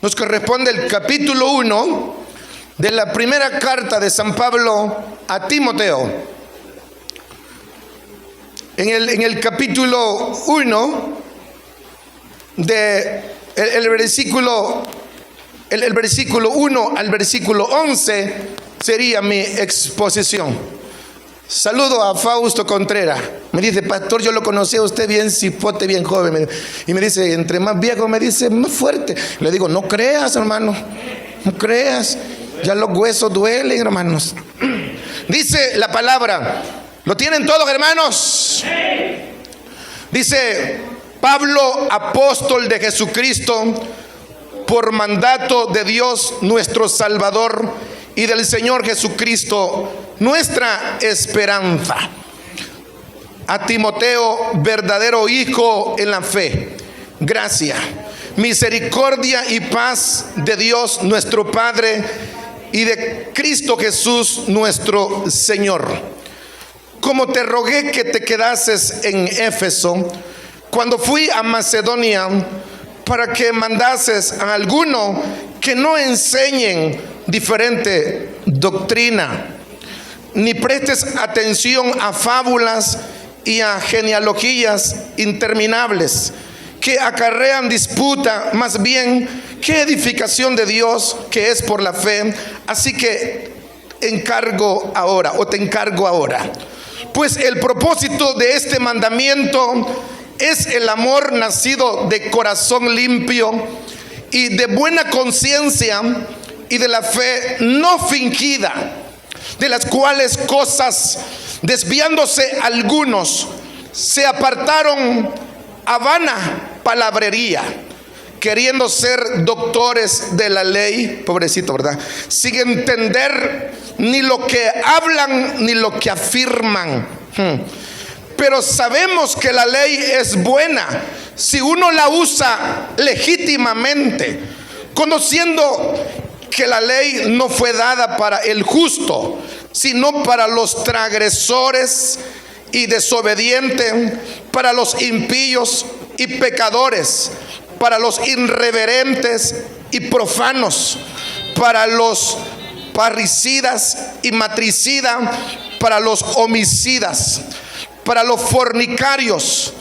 nos corresponde el capítulo 1 de la primera carta de San Pablo a Timoteo. En el capítulo 1, el versículo 1 al versículo 11 sería mi exposición. Saludo a Fausto Contreras. Me dice: pastor, yo lo conocí a usted bien cipote, bien joven. Y me dice: entre más viejo, me dice, más fuerte. Le digo: no creas, hermano, no creas. Ya los huesos duelen, hermanos. Dice la palabra. ¿Lo tienen todos, hermanos? Dice: Pablo, apóstol de Jesucristo, por mandato de Dios nuestro Salvador y del Señor Jesucristo, nuestra esperanza. A Timoteo, verdadero hijo en la fe, gracia, misericordia y paz de Dios nuestro Padre y de Cristo Jesús nuestro Señor. Como te rogué que te quedases en Éfeso cuando fui a Macedonia, para que mandases a alguno que no enseñen diferente doctrina, ni prestes atención a fábulas y a genealogías interminables que acarrean disputa, más bien que edificación de Dios que es por la fe. Así que te encargo ahora, pues el propósito de este mandamiento es el amor nacido de corazón limpio y de buena conciencia y de la fe no fingida, de las cuales cosas, desviándose algunos, se apartaron a vana palabrería, queriendo ser doctores de la ley. Pobrecito, ¿verdad? Sin entender ni lo que hablan ni lo que afirman. Pero sabemos que la ley es buena si uno la usa legítimamente, conociendo que la ley no fue dada para el justo, sino para los transgresores y desobedientes, para los impíos y pecadores, para los irreverentes y profanos, para los parricidas y matricidas, para los homicidas, para los fornicarios,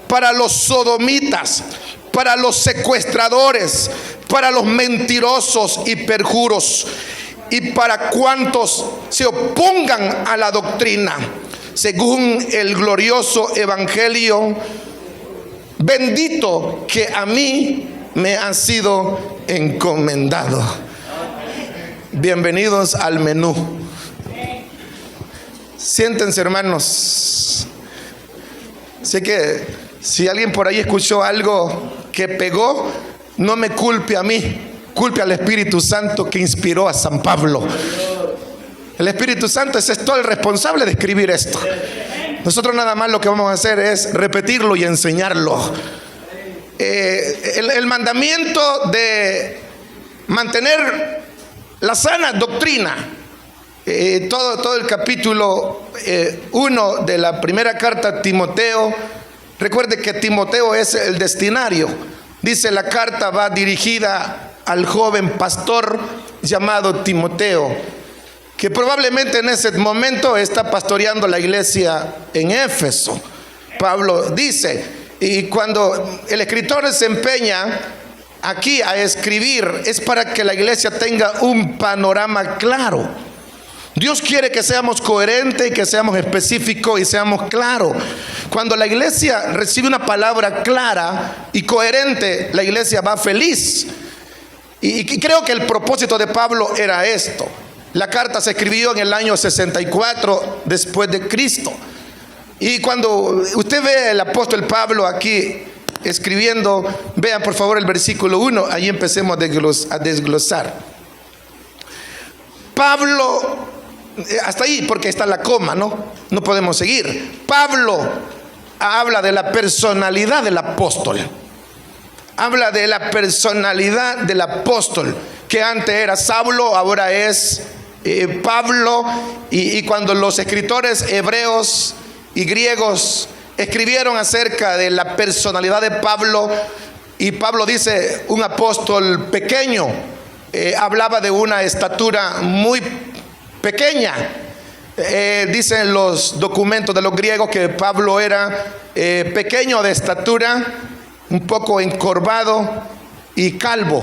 para los sodomitas, para los secuestradores, para los mentirosos y perjuros, y para cuantos se opongan a la doctrina, según el glorioso evangelio bendito que a mí me ha sido encomendado. Bienvenidos al menú. Siéntense, hermanos. Sé que si alguien por ahí escuchó algo que pegó, no me culpe a mí, culpe al Espíritu Santo que inspiró a San Pablo. El Espíritu Santo es todo el responsable de escribir esto. Nosotros nada más lo que vamos a hacer es repetirlo y enseñarlo. El mandamiento de mantener la sana doctrina, todo el capítulo 1 de la primera carta a Timoteo. Recuerde que Timoteo es el destinario. Dice: la carta va dirigida al joven pastor llamado Timoteo, que probablemente en ese momento está pastoreando la iglesia en Éfeso. Pablo dice, y cuando el escritor se empeña aquí a escribir, es para que la iglesia tenga un panorama claro. Dios quiere que seamos coherentes, que seamos específicos y seamos claros. Cuando la iglesia recibe una palabra clara y coherente, la iglesia va feliz. Y creo que el propósito de Pablo era esto. La carta se escribió en el año 64 después de Cristo. Y cuando usted ve al apóstol Pablo aquí escribiendo, vean por favor el versículo 1, ahí empecemos a desglosar. Pablo, hasta ahí porque está la coma, no podemos seguir. Pablo habla de la personalidad del apóstol. Habla de la personalidad del apóstol, que antes era Saulo, ahora es Pablo. Y cuando los escritores hebreos y griegos escribieron acerca de la personalidad de Pablo, Y Pablo dice, un apóstol pequeño, hablaba de una estatura muy pequeña. Dicen los documentos de los griegos que Pablo era pequeño de estatura, un poco encorvado y calvo.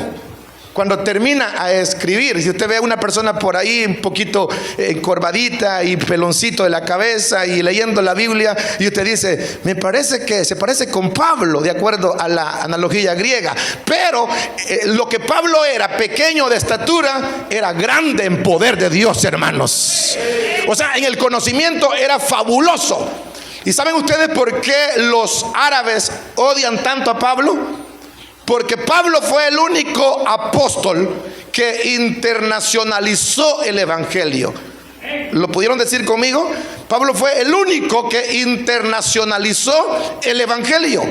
Cuando termina a escribir, si usted ve a una persona por ahí un poquito encorvadita y peloncito de la cabeza y leyendo la Biblia, y usted dice, me parece que se parece con Pablo, de acuerdo a la analogía griega. Pero lo que Pablo era, pequeño de estatura, era grande en poder de Dios, hermanos. O sea, en el conocimiento era fabuloso. ¿Y saben ustedes por qué los árabes odian tanto a Pablo? Porque Pablo fue el único apóstol que internacionalizó el evangelio. ¿Lo pudieron decir conmigo? Pablo fue el único que internacionalizó el evangelio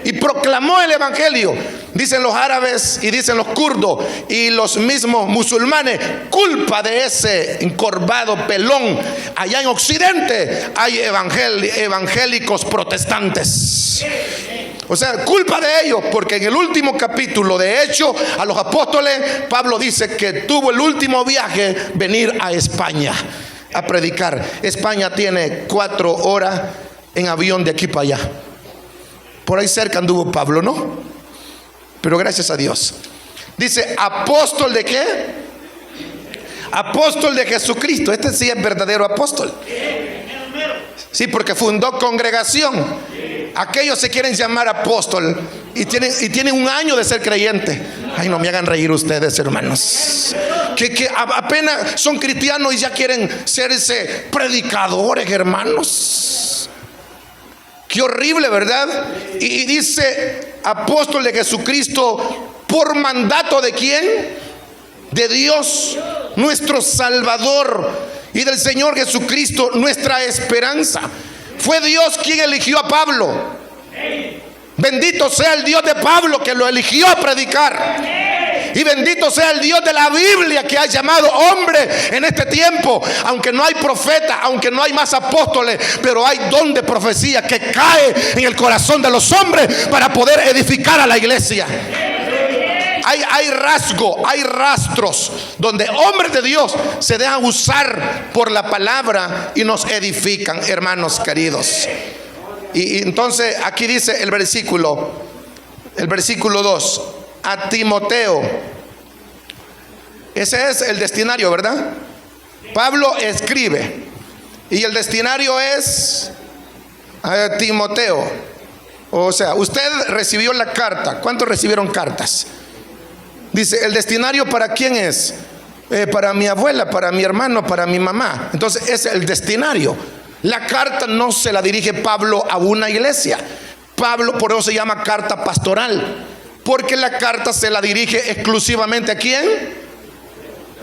y proclamó el evangelio. Dicen los árabes y dicen los kurdos y los mismos musulmanes, culpa de ese encorvado pelón. Allá en Occidente hay evangélicos protestantes. O sea, culpa de ellos, porque en el último capítulo de Hechos a los apóstoles, Pablo dice que tuvo el último viaje venir a España a predicar. España tiene 4 horas en avión de aquí para allá. Por ahí cerca anduvo Pablo, ¿no? Pero gracias a Dios. Dice, ¿apóstol de qué? Apóstol de Jesucristo. Este sí es verdadero apóstol. Sí, porque fundó congregación. Aquellos se quieren llamar apóstol y tienen un año de ser creyente. Ay, no me hagan reír ustedes, hermanos, que apenas son cristianos y ya quieren serse predicadores, hermanos. Qué horrible, ¿verdad? Y dice, apóstol de Jesucristo, ¿por mandato de quién? De Dios, nuestro Salvador, y del Señor Jesucristo, nuestra esperanza. Fue Dios quien eligió a Pablo. Bendito sea el Dios de Pablo que lo eligió a predicar. Y bendito sea el Dios de la Biblia que ha llamado hombre en este tiempo. Aunque no hay profeta, aunque no hay más apóstoles, pero hay don de profecía que cae en el corazón de los hombres para poder edificar a la iglesia. Hay rastros donde hombres de Dios se dejan usar por la palabra y nos edifican, hermanos queridos. Y entonces aquí dice el versículo 2, a Timoteo. Ese es el destinario, ¿verdad? Pablo escribe y el destinario es a Timoteo. O sea, usted recibió la carta. ¿Cuántos recibieron cartas? Dice, ¿el destinario para quién es? Para mi abuela, para mi hermano, para mi mamá. Entonces es el destinario. La carta no se la dirige Pablo a una iglesia. Pablo, por eso se llama carta pastoral, porque la carta se la dirige exclusivamente ¿a quién?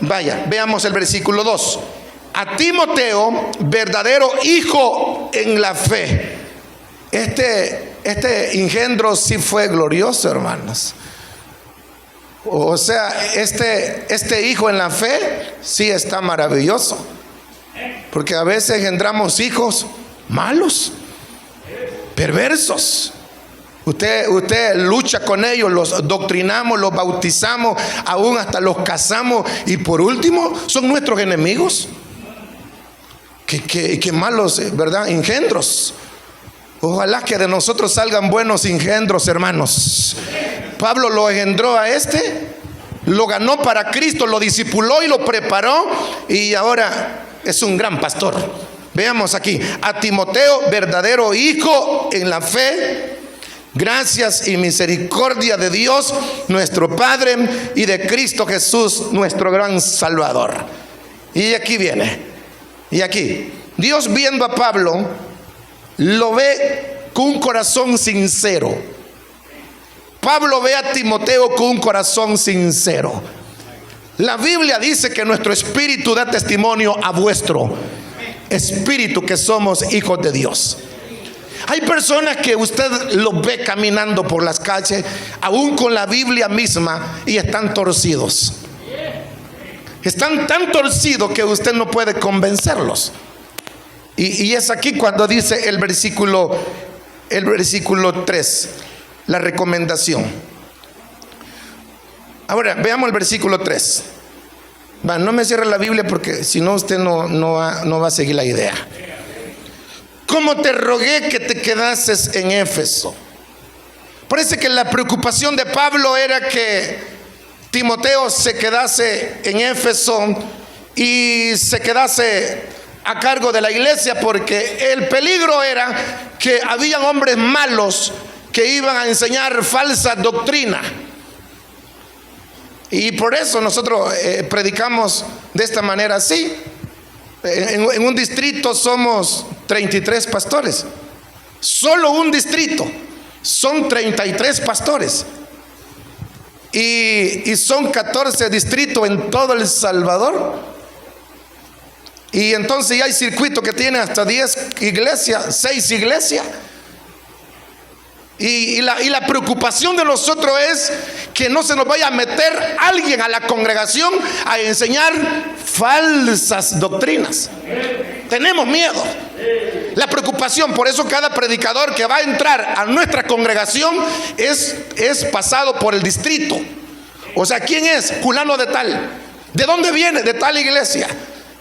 Vaya, veamos el versículo 2. A Timoteo, verdadero hijo en la fe. Este engendro sí fue glorioso, hermanos. O sea, este hijo en la fe sí está maravilloso. Porque a veces engendramos hijos malos, perversos. Usted lucha con ellos, los doctrinamos, los bautizamos, aún hasta los casamos, y por último son nuestros enemigos. Qué malos, ¿verdad? Engendros. Ojalá que de nosotros salgan buenos engendros, hermanos. Pablo lo engendró a lo ganó para Cristo, lo discipuló y lo preparó, y ahora es un gran pastor. Veamos aquí, a Timoteo, verdadero hijo en la fe, gracias y misericordia de Dios nuestro Padre y de Cristo Jesús nuestro gran Salvador. Y aquí viene, y aquí Dios, viendo a Pablo, lo ve con un corazón sincero. Pablo ve a Timoteo con un corazón sincero. La Biblia dice que nuestro espíritu da testimonio a vuestro espíritu que somos hijos de Dios. Hay personas que usted los ve caminando por las calles, aún con la Biblia misma, y están torcidos. Están tan torcidos que usted no puede convencerlos. Y es aquí cuando dice el versículo 3, la recomendación. Ahora, veamos el versículo 3. No me cierre la Biblia porque si no usted no va a seguir la idea. ¿Cómo te rogué que te quedases en Éfeso? Parece que la preocupación de Pablo era que Timoteo se quedase en Éfeso y se quedase a cargo de la iglesia, porque el peligro era que habían hombres malos que iban a enseñar falsa doctrina. Y por eso nosotros predicamos de esta manera así. En un distrito somos 33 pastores. Solo un distrito son 33 pastores. Y son 14 distritos en todo El Salvador. Y entonces ya hay circuito que tiene hasta 10 iglesias, 6 iglesias. Y la preocupación de nosotros es que no se nos vaya a meter alguien a la congregación a enseñar falsas doctrinas. Tenemos miedo. La preocupación, por eso cada predicador que va a entrar a nuestra congregación es pasado por el distrito. O sea, ¿quién es? Fulano de tal. ¿De dónde viene? De tal iglesia.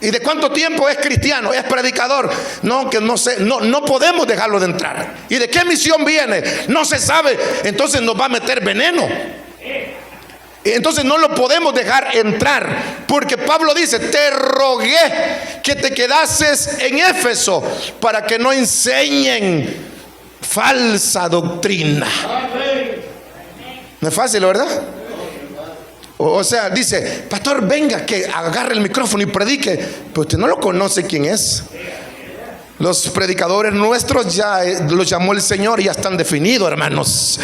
¿Y de cuánto tiempo es cristiano? ¿Es predicador? No, que no sé, no podemos dejarlo de entrar. ¿Y de qué misión viene? No se sabe. Entonces nos va a meter veneno. Entonces no lo podemos dejar entrar, porque Pablo dice: te rogué que te quedases en Éfeso para que no enseñen falsa doctrina. No es fácil, ¿verdad? O sea, dice: pastor, venga, que agarre el micrófono y predique. Pero usted no lo conoce quién es. Los predicadores nuestros ya los llamó el Señor y ya están definidos, hermanos.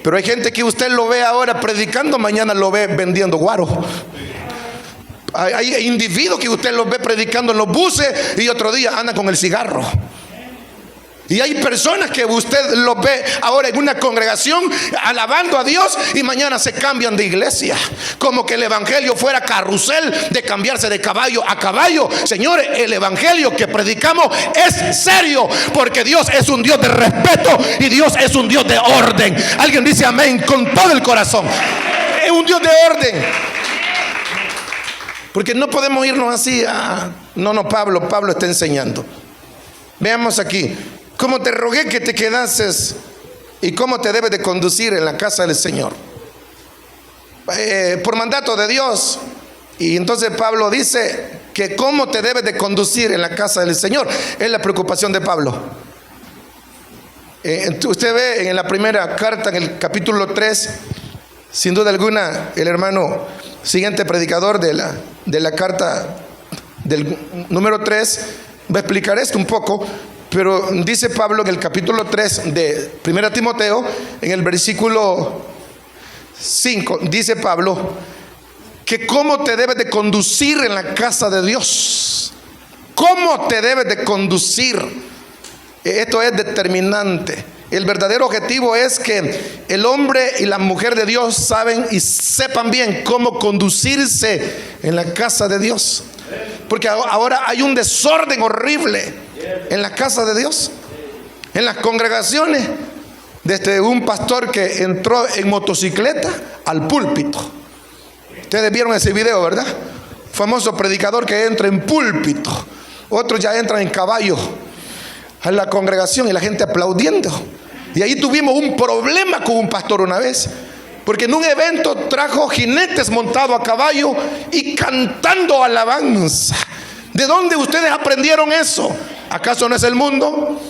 Pero hay gente que usted lo ve ahora predicando, mañana lo ve vendiendo guaro. Hay individuos que usted los ve predicando en los buses y otro día andan con el cigarro. Y hay personas que usted los ve ahora en una congregación alabando a Dios y mañana se cambian de iglesia, como que el evangelio fuera carrusel de cambiarse de caballo a caballo. Señores, el evangelio que predicamos es serio, porque Dios es un Dios de respeto y Dios es un Dios de orden. Alguien dice amén con todo el corazón. Es un Dios de orden. Porque no podemos irnos así a... No, Pablo está enseñando. Veamos aquí. ¿Cómo te rogué que te quedases y cómo te debes de conducir en la casa del Señor? Por mandato de Dios. Y entonces Pablo dice que cómo te debes de conducir en la casa del Señor. Es la preocupación de Pablo. Usted ve en la primera carta, en el capítulo 3, sin duda alguna, el hermano siguiente predicador de la carta del número 3 va a explicar esto un poco. Pero dice Pablo en el capítulo 3 de 1 Timoteo, en el versículo 5, dice Pablo que cómo te debes de conducir en la casa de Dios. ¿Cómo te debes de conducir? Esto es determinante. El verdadero objetivo es que el hombre y la mujer de Dios saben y sepan bien cómo conducirse en la casa de Dios. Porque ahora hay un desorden horrible en la casa de Dios, en las congregaciones. Desde un pastor que entró en motocicleta al púlpito. Ustedes vieron ese video, ¿verdad? Famoso predicador que entra en púlpito. Otros ya entran en caballo a la congregación y la gente aplaudiendo. Y ahí tuvimos un problema con un pastor una vez, porque en un evento trajo jinetes montados a caballo y cantando alabanza. ¿De dónde ustedes aprendieron eso? ¿Acaso no es el mundo?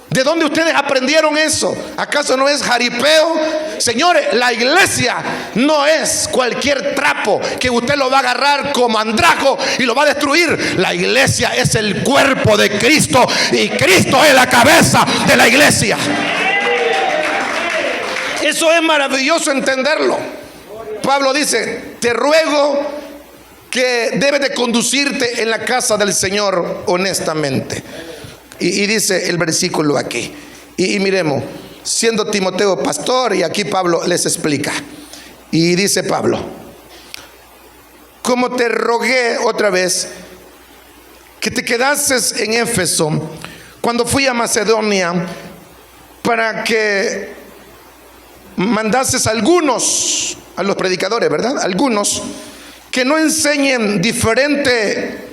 ¿De dónde ustedes aprendieron eso? ¿Acaso no es jaripeo? Señores, la iglesia no es cualquier trapo que usted lo va a agarrar como andrajo y lo va a destruir. La iglesia es el cuerpo de Cristo y Cristo es la cabeza de la iglesia. Eso es maravilloso entenderlo. Pablo dice: te ruego que debes de conducirte en la casa del Señor honestamente. Y dice el versículo aquí. Y miremos, siendo Timoteo pastor, y aquí Pablo les explica. Y dice Pablo: como te rogué otra vez que te quedases en Éfeso cuando fui a Macedonia, para que mandases a algunos, a los predicadores, ¿verdad? Algunos que no enseñen diferente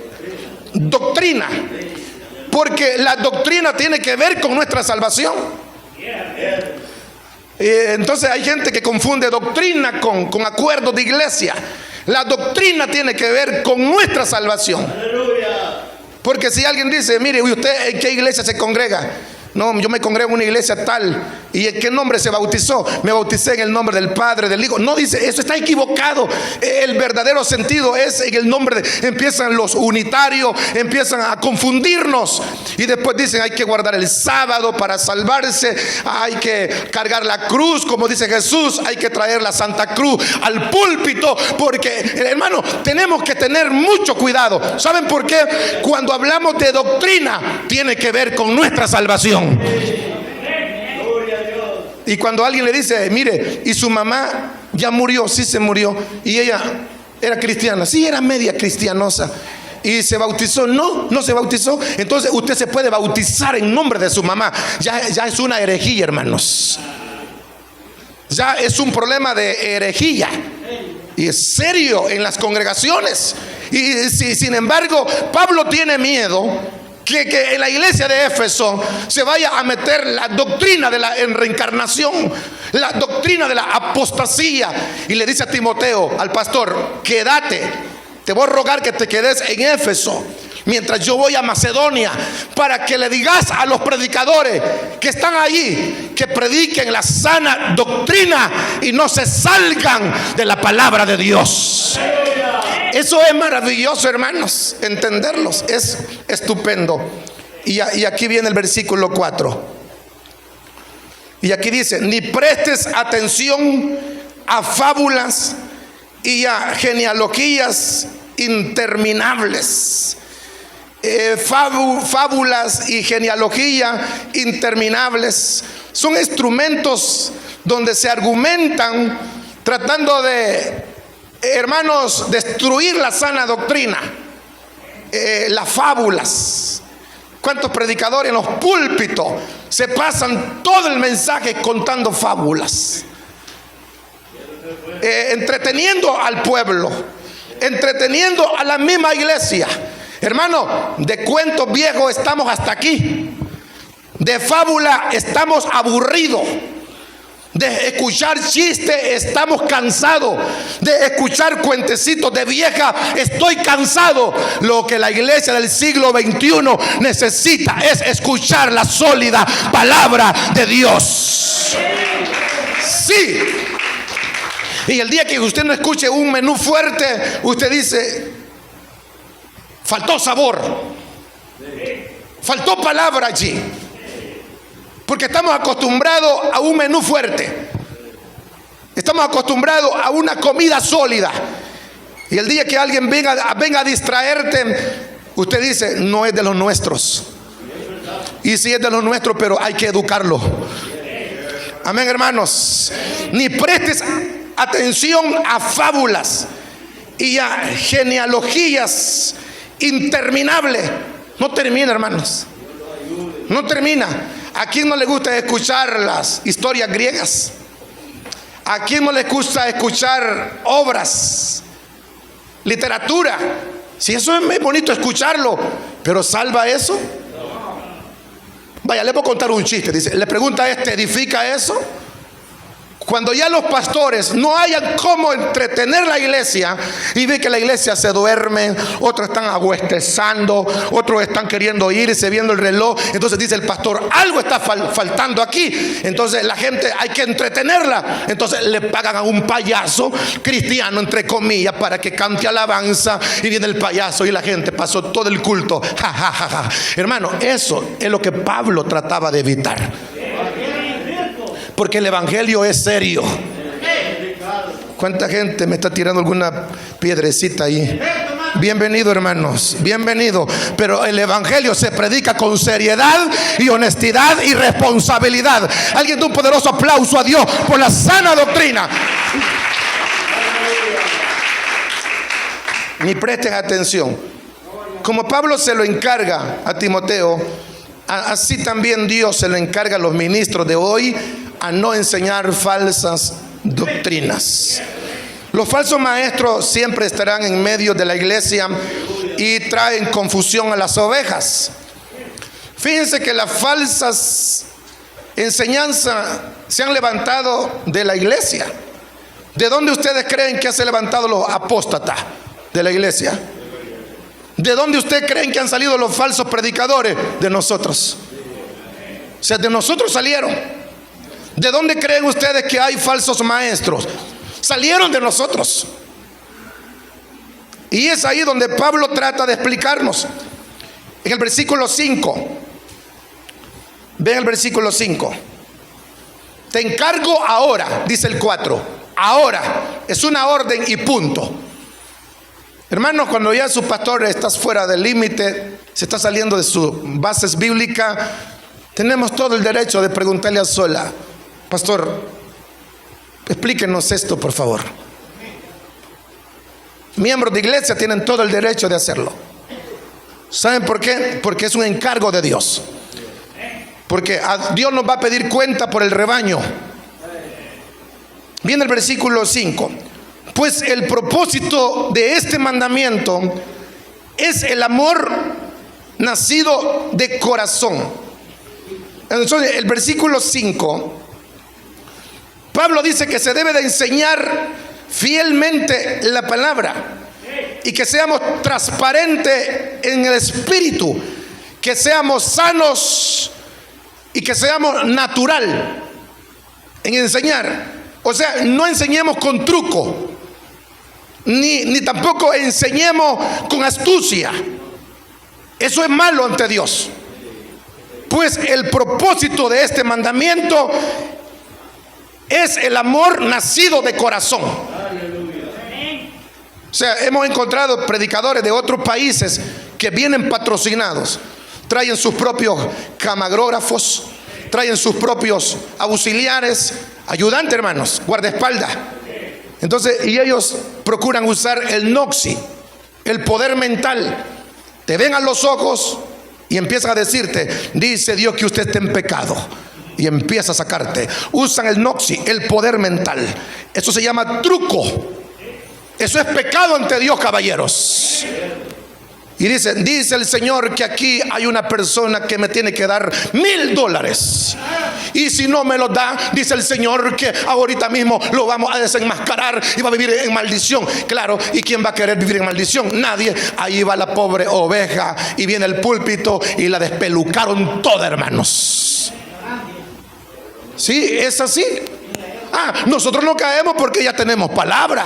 doctrina, porque la doctrina tiene que ver con nuestra salvación. Entonces hay gente que confunde doctrina con acuerdos de iglesia. La doctrina tiene que ver con nuestra salvación. Porque si alguien dice, mire, ¿usted en qué iglesia se congrega? No, yo me congrego en una iglesia tal. ¿Y en qué nombre se bautizó? Me bauticé en el nombre del Padre, del Hijo. No, dice, eso está equivocado. El verdadero sentido es en el nombre de... Empiezan los unitarios, empiezan a confundirnos. Y después dicen, hay que guardar el sábado para salvarse. Hay que cargar la cruz, como dice Jesús. Hay que traer la Santa Cruz al púlpito. Porque, hermano, tenemos que tener mucho cuidado. ¿Saben por qué? Cuando hablamos de doctrina, tiene que ver con nuestra salvación. Y cuando alguien le dice, mire, y su mamá ya murió, sí se murió, y ella era cristiana, sí era media cristianosa, y se bautizó, no se bautizó, entonces usted se puede bautizar en nombre de su mamá. Ya es una herejía, hermanos. Ya es un problema de herejía, y es serio en las congregaciones. Y sin embargo, Pablo tiene miedo que en la iglesia de Éfeso se vaya a meter la doctrina de la reencarnación, la doctrina de la apostasía. Y le dice a Timoteo, al pastor, quédate, te voy a rogar que te quedes en Éfeso mientras yo voy a Macedonia, para que le digas a los predicadores que están allí, que prediquen la sana doctrina y no se salgan de la palabra de Dios. Eso es maravilloso, hermanos, entenderlos, es estupendo. Y aquí viene el versículo 4. Y aquí dice, ni prestes atención a fábulas y a genealogías interminables. Fábulas y genealogía interminables son instrumentos donde se argumentan tratando de, hermanos, destruir la sana doctrina. Las fábulas. ¿Cuántos predicadores en los púlpitos se pasan todo el mensaje contando fábulas? Entreteniendo al pueblo, entreteniendo a la misma iglesia. Hermano, de cuentos viejos estamos hasta aquí. De fábula estamos aburridos. De escuchar chistes estamos cansados. De escuchar cuentecitos de vieja estoy cansado. Lo que la iglesia del siglo XXI necesita es escuchar la sólida palabra de Dios. Sí. Y el día que usted no escuche un menú fuerte, usted dice, faltó sabor, faltó palabra allí. Porque estamos acostumbrados a un menú fuerte. Estamos acostumbrados a una comida sólida. Y el día que alguien venga a distraerte, usted dice, no es de los nuestros. Y sí es de los nuestros, pero hay que educarlo. Amén, hermanos. Ni prestes atención a fábulas y a genealogías interminables. No termina, hermanos. No termina. ¿A quién no le gusta escuchar las historias griegas? ¿A quién no le gusta escuchar obras, literatura? Si eso es bonito escucharlo, pero ¿salva eso? Vaya, le voy a contar un chiste. Dice, le pregunta a este, ¿edifica eso? Cuando ya los pastores no hayan cómo entretener la iglesia y ve que la iglesia se duerme, otros están aguestezando, otros están queriendo irse viendo el reloj, entonces dice el pastor, algo está faltando aquí. Entonces la gente hay que entretenerla, entonces le pagan a un payaso cristiano entre comillas para que cante alabanza, y viene el payaso y la gente pasó todo el culto ja, ja, ja, ja. Hermano, eso es lo que Pablo trataba de evitar. Porque el evangelio es serio. ¿Cuánta gente me está tirando alguna piedrecita ahí? Bienvenido, hermanos, bienvenido. Pero el evangelio se predica con seriedad y honestidad y responsabilidad. Alguien de un poderoso aplauso a Dios por la sana doctrina. Ni prestes atención. Como Pablo se lo encarga a Timoteo, así también Dios se lo encarga a los ministros de hoy, a no enseñar falsas doctrinas. Los falsos maestros siempre estarán en medio de la iglesia y traen confusión a las ovejas. Fíjense que las falsas enseñanzas se han levantado de la iglesia. ¿De dónde ustedes creen que se han levantado los apóstatas de la iglesia? ¿De dónde ustedes creen que han salido los falsos predicadores? De nosotros. O sea, de nosotros salieron. ¿De dónde creen ustedes que hay falsos maestros? Salieron de nosotros. Y es ahí donde Pablo trata de explicarnos. En el versículo 5. Ven el versículo 5. Te encargo ahora, dice el 4. Ahora, es una orden y punto. Hermanos, cuando ya su pastor está fuera del límite, se está saliendo de sus bases bíblicas, tenemos todo el derecho de preguntarle a sola: pastor, explíquenos esto, por favor. Miembros de iglesia tienen todo el derecho de hacerlo. ¿Saben por qué? Porque es un encargo de Dios. Porque a Dios nos va a pedir cuenta por el rebaño. Viene el versículo 5. Pues el propósito de este mandamiento es el amor nacido de corazón. Entonces, el versículo 5, Pablo dice que se debe de enseñar fielmente la palabra y que seamos transparentes en el espíritu, que seamos sanos y que seamos natural en enseñar. O sea, no enseñemos con truco, ni tampoco enseñemos con astucia. Eso es malo ante Dios. Pues el propósito de este mandamiento es el amor nacido de corazón. O sea, hemos encontrado predicadores de otros países que vienen patrocinados, traen sus propios camarógrafos, traen sus propios auxiliares, ayudantes, hermanos, guardaespaldas. Entonces, y ellos procuran usar el noxi, el poder mental. Te ven a los ojos y empiezan a decirte: dice Dios que usted está en pecado. Y empieza a sacarte. Usan el noxi, el poder mental. Eso se llama truco. Eso es pecado ante Dios, caballeros. Y dice el Señor que aquí hay una persona que me tiene que dar $1,000. Y si no me lo da, dice el Señor que ahorita mismo lo vamos a desenmascarar y va a vivir en maldición. Claro, ¿y quién va a querer vivir en maldición? Nadie. Ahí va la pobre oveja y viene el púlpito y la despelucaron toda, hermanos. Sí, es así. Nosotros no caemos porque ya tenemos palabra.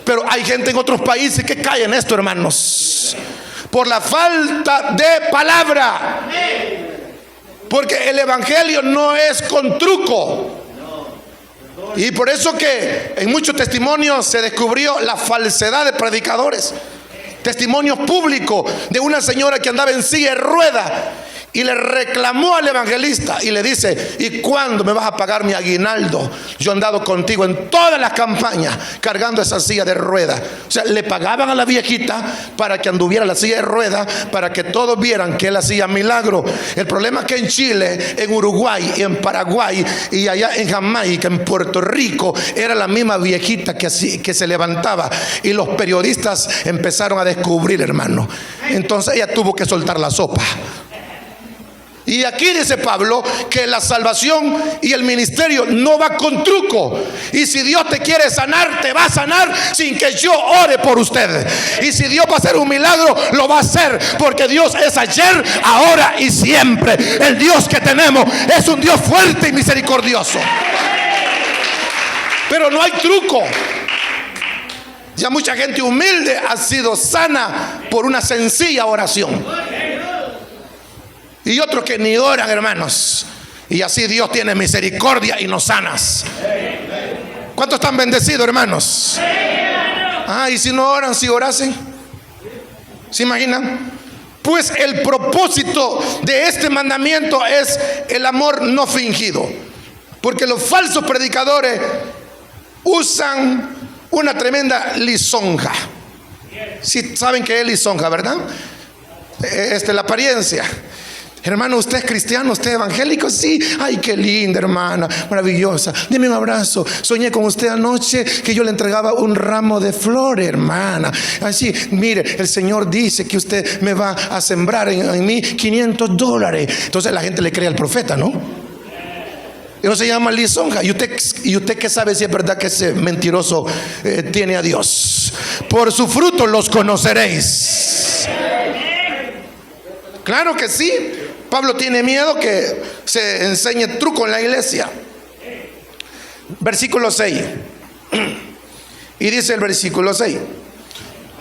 Pero hay gente en otros países que cae en esto, hermanos, por la falta de palabra. Porque el evangelio no es con truco. Y por eso que en muchos testimonios se descubrió la falsedad de predicadores. Testimonios públicos de una señora que andaba en silla de ruedas y le reclamó al evangelista y le dice: ¿y cuándo me vas a pagar mi aguinaldo? Yo he andado contigo en todas las campañas cargando esa silla de ruedas. O sea, le pagaban a la viejita para que anduviera la silla de ruedas, para que todos vieran que él hacía milagro. El problema es que en Chile, en Uruguay, en Paraguay y allá en Jamaica, en Puerto Rico, era la misma viejita que se levantaba. Y los periodistas empezaron a descubrir, hermano. Entonces ella tuvo que soltar la sopa. Y aquí dice Pablo que la salvación y el ministerio no va con truco. Y si Dios te quiere sanar, te va a sanar sin que yo ore por usted. Y si Dios va a hacer un milagro, lo va a hacer, porque Dios es ayer, ahora y siempre. El Dios que tenemos es un Dios fuerte y misericordioso. Pero no hay truco. Ya mucha gente humilde ha sido sana por una sencilla oración. Y otros que ni oran, hermanos. Y así Dios tiene misericordia y nos sanas. ¿Cuántos están bendecidos, hermanos? Y si no oran, si orasen, ¿se imaginan? Pues el propósito de este mandamiento es el amor no fingido. Porque los falsos predicadores usan una tremenda lisonja. Si saben que es lisonja, ¿verdad? La apariencia. Hermano, ¿usted es cristiano? ¿Usted es evangélico? Sí. Ay, qué linda, hermana, maravillosa. Deme un abrazo. Soñé con usted anoche que yo le entregaba un ramo de flores, hermana. Así, mire, el Señor dice que usted me va a sembrar en mí $500. Entonces la gente le cree al profeta, ¿no? Eso se llama lisonja. ¿Y usted qué sabe si es verdad que ese mentiroso tiene a Dios? Por su fruto los conoceréis. Claro que sí. Pablo tiene miedo que se enseñe truco en la iglesia. Versículo 6. Y dice el versículo 6: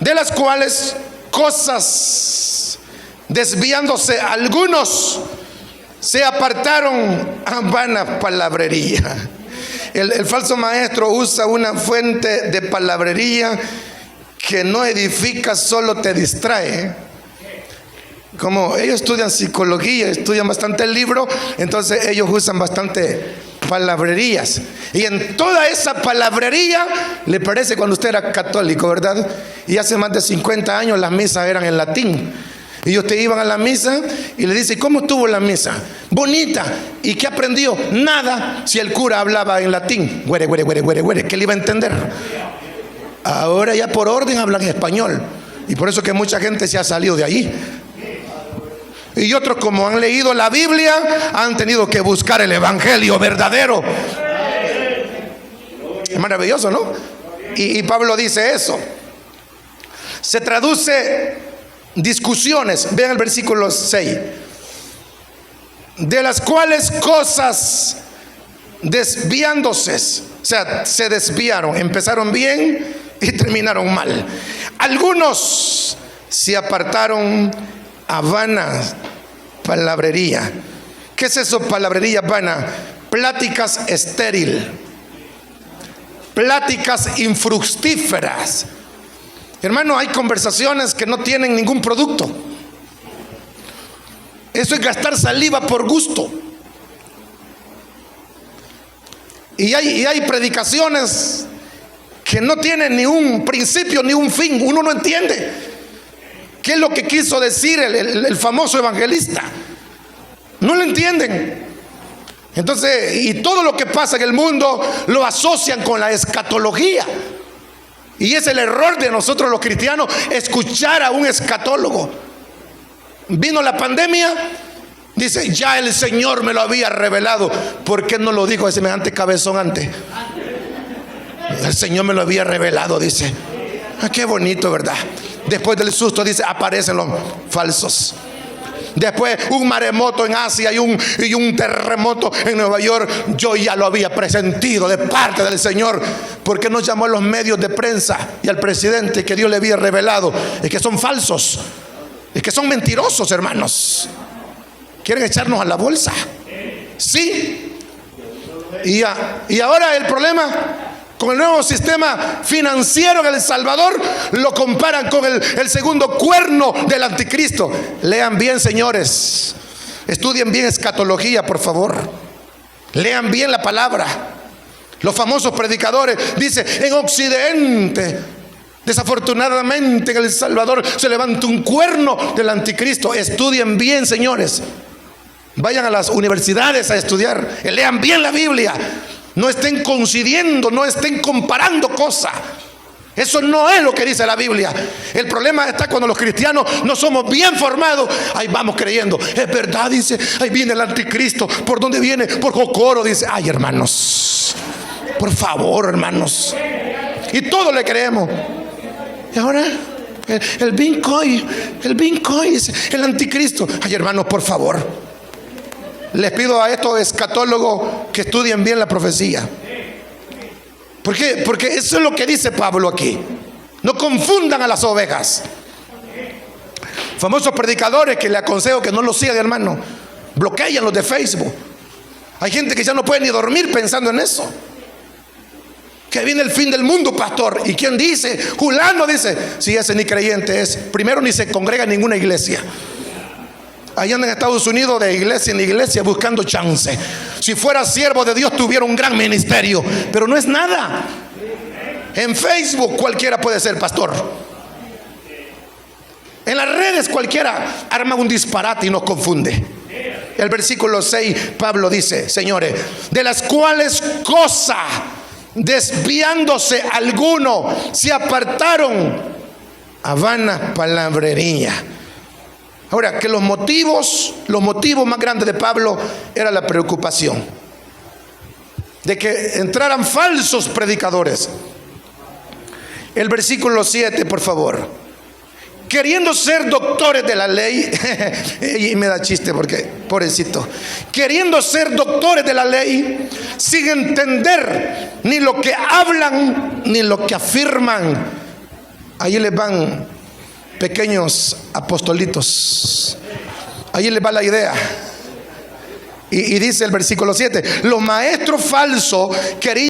de las cuales cosas, desviándose algunos, se apartaron a vana palabrería. El falso maestro usa una fuente de palabrería que no edifica, solo te distrae. Como ellos estudian psicología, estudian bastante el libro, entonces ellos usan bastante palabrerías. Y en toda esa palabrería, le parece cuando usted era católico, ¿verdad? Y hace más de 50 años las misas eran en latín. Y ustedes iban a la misa y le dice: ¿cómo estuvo la misa? Bonita. ¿Y qué aprendió? Nada, si el cura hablaba en latín. Güere, güere, güere, güere, güere. ¿Qué le iba a entender? Ahora ya por orden hablan español. Y por eso que mucha gente se ha salido de allí. Y otros, como han leído la Biblia, han tenido que buscar el evangelio verdadero. Es maravilloso, ¿no? Y Pablo dice eso. Se traduce discusiones. Vean el versículo 6. De las cuales cosas, desviándose, o sea, se desviaron, empezaron bien y terminaron mal. Algunos se apartaron a vana palabrería. ¿Qué es eso, palabrería vana? Pláticas estéril, pláticas infructíferas. Hermano, hay conversaciones que no tienen ningún producto. Eso es gastar saliva por gusto. Y hay predicaciones que no tienen ni un principio ni un fin. Uno no entiende qué es lo que quiso decir el famoso evangelista. No lo entienden. Entonces, y todo lo que pasa en el mundo lo asocian con la escatología. Y es el error de nosotros los cristianos, escuchar a un escatólogo. Vino la pandemia, dice: ya el Señor me lo había revelado. ¿Por qué no lo dijo ese semejante cabezón antes? El Señor me lo había revelado, dice. Ah, qué bonito, ¿verdad? Después del susto, dice, aparecen los falsos. Después un maremoto en Asia y un terremoto en Nueva York. Yo ya lo había presentido de parte del Señor. ¿Por qué no llamó a los medios de prensa y al presidente que Dios le había revelado? Es que son falsos, es que son mentirosos, hermanos. ¿Quieren echarnos a la bolsa? Sí. Y ahora el problema con el nuevo sistema financiero en El Salvador, lo comparan con el segundo cuerno del anticristo. Lean bien, señores. Estudien bien escatología, por favor. Lean bien la palabra. Los famosos predicadores dicen: en Occidente, desafortunadamente en El Salvador, se levanta un cuerno del anticristo. Estudien bien, señores. Vayan a las universidades a estudiar. Lean bien la Biblia. No estén coincidiendo, no estén comparando cosas. Eso no es lo que dice la Biblia. El problema está cuando los cristianos no somos bien formados. Ahí vamos creyendo. Es verdad, dice. Ahí viene el anticristo. ¿Por dónde viene? Por Jocoro, dice. Ay, hermanos, por favor, hermanos. Y todo le creemos. Y ahora el Bitcoin, dice, el anticristo. Ay, hermanos, por favor. Les pido a estos escatólogos que estudien bien la profecía. ¿Por qué? Porque eso es lo que dice Pablo aquí. No confundan a las ovejas. Famosos predicadores que le aconsejo que no los sigan, hermano. Bloquean los de Facebook. Hay gente que ya no puede ni dormir pensando en eso. Que viene el fin del mundo, pastor. ¿Y quién dice? Julano dice. Si ese ni creyente es. Primero, ni se congrega en ninguna iglesia. Allá en Estados Unidos, de iglesia en iglesia, buscando chance. Si fuera siervo de Dios, tuviera un gran ministerio. Pero no es nada. En Facebook cualquiera puede ser pastor. En las redes cualquiera arma un disparate y nos confunde. El versículo 6, Pablo dice, señores, de las cuales cosas, desviándose alguno, se apartaron a vana palabrería. Ahora, que los motivos más grandes de Pablo era la preocupación de que entraran falsos predicadores. El versículo 7, por favor. Queriendo ser doctores de la ley, y me da chiste porque, pobrecito, queriendo ser doctores de la ley, sin entender ni lo que hablan ni lo que afirman. Ahí les van pequeños apostolitos. Ahí les va la idea. Y dice el versículo 7, los maestros falsos querían